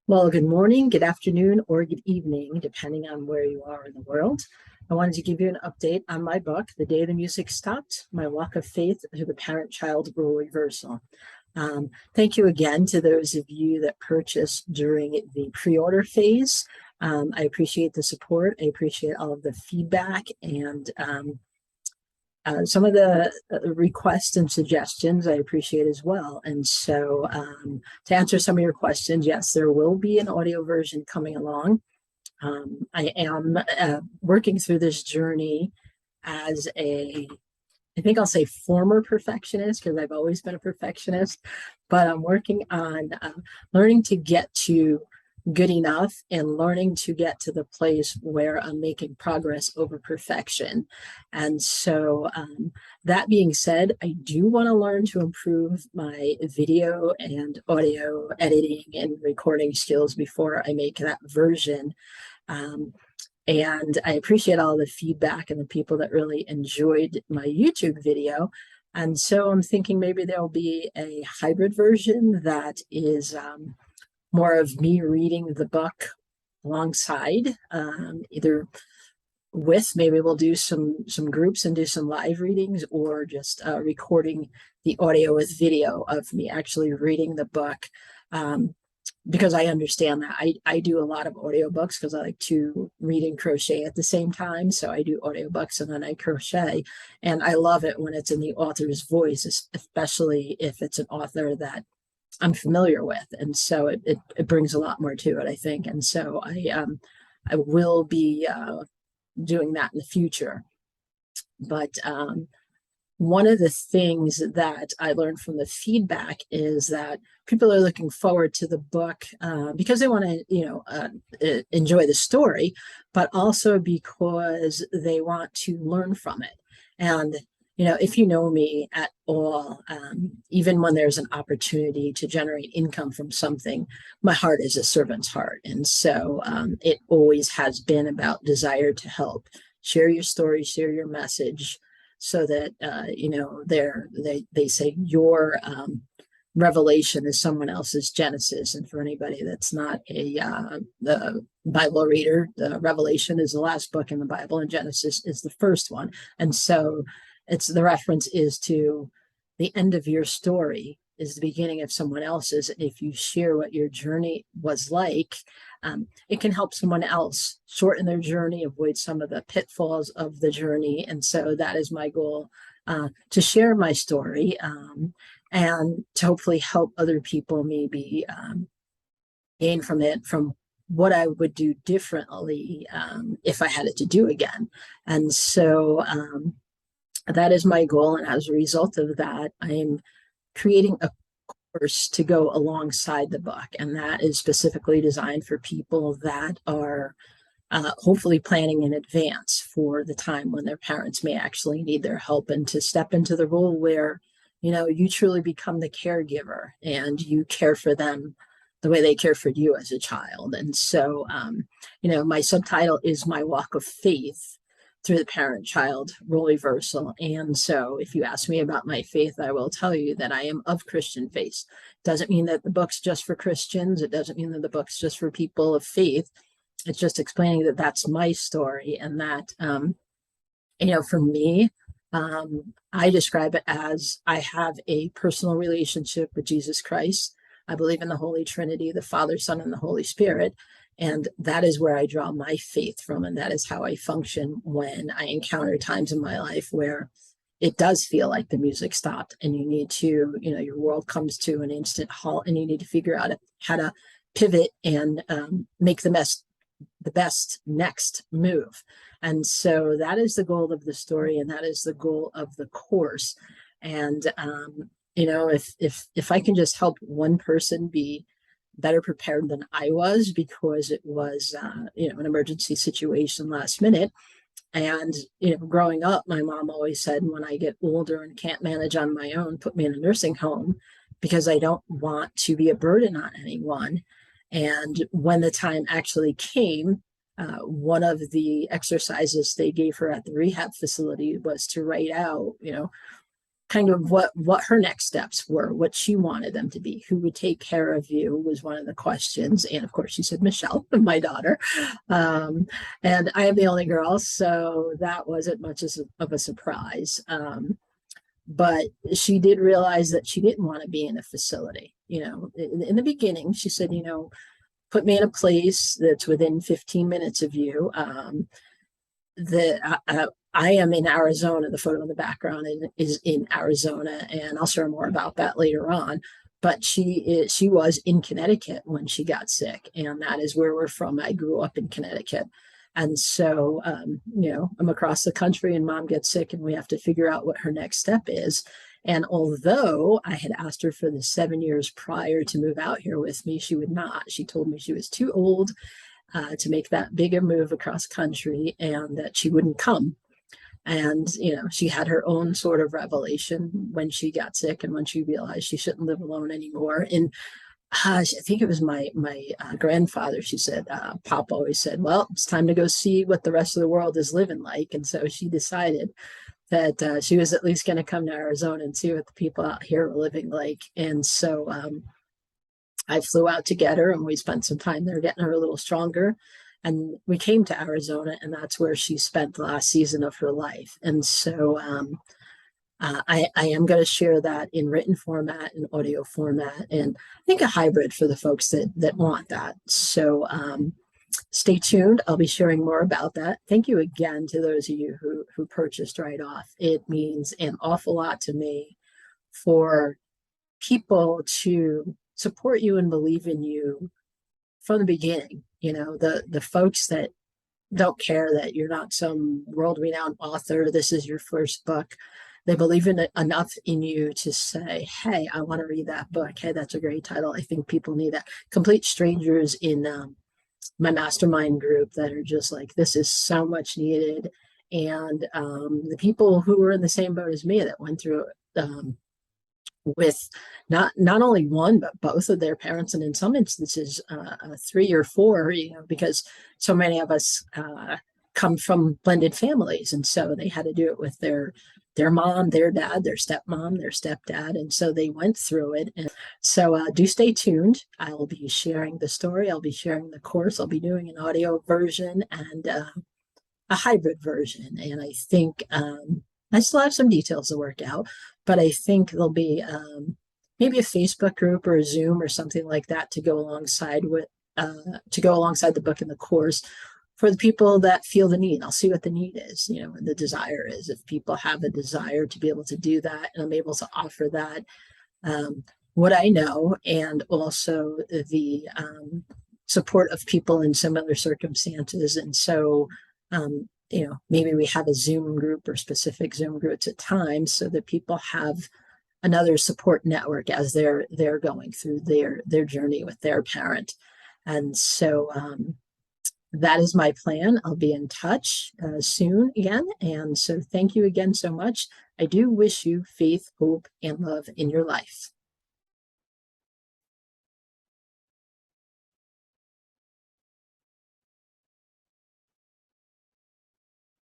Well, good morning, good afternoon, or good evening, depending on where you are in the world. I wanted to give you an update on my book, The Day the Music Stopped, My Walk of Faith Through the Parent-Child Role Reversal. Thank you again to those of you that purchased during the pre-order phase. I appreciate the support. I appreciate all of the feedback and some of the requests and suggestions I appreciate as well. And so to answer some of your questions, yes, there will be an audio version coming along. I am working through this journey as I think I'll say former perfectionist, because I've always been a perfectionist, but I'm working on learning to get to good enough and learning to get to the place where I'm making progress over perfection. And so that being said, I do want to learn to improve my video and audio editing and recording skills before I make that version. And I appreciate all the feedback and the people that really enjoyed my YouTube video. And so I'm thinking maybe there'll be a hybrid version that is more of me reading the book alongside, either with, maybe we'll do some groups and do some live readings, or just recording the audio with video of me actually reading the book. Because I understand that I do a lot of audiobooks because I like to read and crochet at the same time. So I do audiobooks and then I crochet. And I love it when it's in the author's voice, especially if it's an author that I'm familiar with. And so it brings a lot more to it, I think. And so I will be doing that in the future. But one of the things that I learned from the feedback is that people are looking forward to the book because they want to, enjoy the story, but also because they want to learn from it. And, if you know me at all, even when there's an opportunity to generate income from something, my heart is a servant's heart. And so it always has been about desire to help. Share your story, share your message, so that they say your revelation is someone else's Genesis. And for anybody that's not the Bible reader, the Revelation is the last book in the Bible, and Genesis is the first one. And so the reference is to the end of your story is the beginning of someone else's. If you share what your journey was like, it can help someone else shorten their journey, avoid some of the pitfalls of the journey. And so that is my goal, to share my story and to hopefully help other people maybe gain from it, from what I would do differently if I had it to do again. And so that is my goal. And as a result of that, I'm creating a course to go alongside the book, and that is specifically designed for people that are hopefully planning in advance for the time when their parents may actually need their help, and to step into the role where you truly become the caregiver and you care for them the way they care for you as a child. And so my subtitle is My Walk of Faith Through the Parent-Child Role Reversal. And so if you ask me about my faith, I will tell you that I am of Christian faith. Doesn't mean that the book's just for Christians. It doesn't mean that the book's just for people of faith. It's just explaining that that's my story, and that, for me, I describe it as I have a personal relationship with Jesus Christ. I believe in the Holy Trinity, the Father, Son, and the Holy Spirit. And that is where I draw my faith from. And that is how I function when I encounter times in my life where it does feel like the music stopped and you need to, your world comes to an instant halt and you need to figure out how to pivot and make the best next move. And so that is the goal of the story, and that is the goal of the course. And, if I can just help one person be better prepared than I was, because it was, an emergency situation last minute. And, growing up, my mom always said, when I get older and can't manage on my own, put me in a nursing home, because I don't want to be a burden on anyone. And when the time actually came, one of the exercises they gave her at the rehab facility was to write out, kind of what her next steps were, what she wanted them to be, who would take care of you was one of the questions. And of course, she said Michelle, my daughter. And I am the only girl, so that wasn't much of a surprise. But she did realize that she didn't want to be in a facility. In the beginning, she said, put me in a place that's within 15 minutes of you. I am in Arizona. The photo in the background is in Arizona, and I'll share more about that later on. But she was in Connecticut when she got sick, and that is where we're from. I grew up in Connecticut, and so I'm across the country, and mom gets sick, and we have to figure out what her next step is. And although I had asked her for the 7 years prior to move out here with me, she would not. She told me she was too old to make that bigger move across country and that she wouldn't come. And, she had her own sort of revelation when she got sick and when she realized she shouldn't live alone anymore. And I think it was my grandfather, she said, Pop always said, well, it's time to go see what the rest of the world is living like. And so she decided that she was at least going to come to Arizona and see what the people out here were living like. And so I flew out to get her, and we spent some time there getting her a little stronger. And we came to Arizona, and that's where she spent the last season of her life. And so I am going to share that in written format and audio format, and I think a hybrid for the folks that want that. So stay tuned. I'll be sharing more about that. Thank you again to those of you who purchased right off. It means an awful lot to me for people to support you and believe in you from the beginning. The folks that don't care that you're not some world-renowned author, this is your first book. They believe in it enough in you to say, hey, I want to read that book. Hey, that's a great title. I think people need that. Complete strangers in my mastermind group that are just like, this is so much needed. And the people who were in the same boat as me that went through with not only one but both of their parents, and in some instances 3 or 4, because so many of us come from blended families, and so they had to do it with their mom, their dad, their stepmom, their stepdad, and so they went through it. And so do stay tuned. I'll be sharing the story, I'll be sharing the course, I'll be doing an audio version and a hybrid version, and I think I still have some details to work out, but I think there'll be maybe a Facebook group or a Zoom or something like that to go alongside the book and the course for the people that feel the need. I'll see what the need is, and the desire is. If people have a desire to be able to do that, and I'm able to offer that, what I know, and also the support of people in similar circumstances. And so maybe we have a Zoom group or specific Zoom groups at times so that people have another support network as they're going through their journey with their parent. And so that is my plan. I'll be in touch soon again. And so thank you again so much. I do wish you faith, hope, and love in your life.